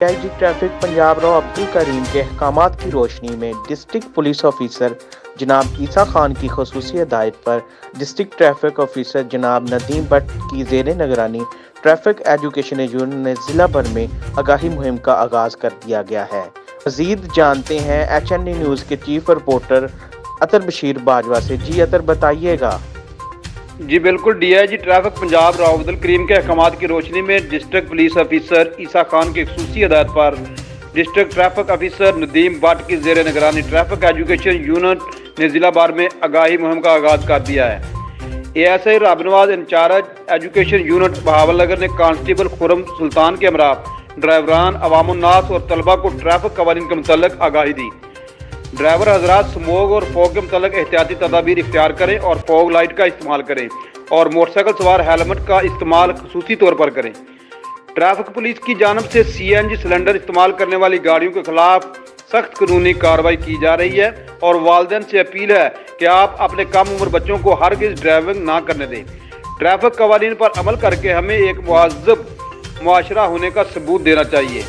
IG traffic Punjab Rao Abdul Karim के अहकामात की रोशनी में डिस्ट्रिक्ट पुलिस ऑफिसर जनाब ईसा खान की खसूसी हिदायत पर डिस्ट्रिक्ट ट्रैफिक ऑफिसर जनाब नदीम भट्ट की ज़ेर निगरानी ट्रैफिक एजुकेशन यूनिट ने ज़िला भर में आगाही मुहिम का आगाज़ कर दिया गया है। मज़ीद जानते हैं HND न्यूज़ के चीफ रिपोर्टर अतर बशीर बाजवा से। जी अतर, बताइएगा। जी बिल्कुल, DIG ट्रैफिक पंजाब राव अब्दुल करीम के अहकामात की रोशनी में डिस्ट्रिक्ट पुलिस ऑफिसर ईसा खान की खसूसी हिदायत पर district traffic officer Nadeem Bhatt की ज़ेर निगरानी ट्रैफिक एजुकेशन यूनिट ने जिला भर में आगाही मुहिम का आगाज़ कर दिया है। ASI Rabnawaz incharge education unit Bahawalnagar ने कांस्टेबल खुरम सुल्तान के हमरा ड्राइवरान अवामुन्नास और तलबा को ट्रैफिक कवानीन के मुतल्लिक आगाही दी। ड्राइवर हजरात स्मोक और फॉग के मुतल्लिक एहतियाती तदाबीर इख्तियार करें और फॉग लाइट का इस्तेमाल करें और मोटरसाइकिल सवार हेलमेट का इस्तेमाल खसूसी तौर पर करें। ट्रैफिक पुलिस की जानब से CNG सिलेंडर इस्तेमाल करने वाली गाड़ियों के खिलाफ सख्त कानूनी कार्रवाई की जा रही है और वालिदैन से अपील है कि आप अपने कम उम्र बच्चों को हरगिज़ ड्राइविंग ना करने दें। ट्रैफिक कवानीन पर अमल करके हमें एक मुहज़्ज़ब मुआशरा होने का सबूत देना चाहिए।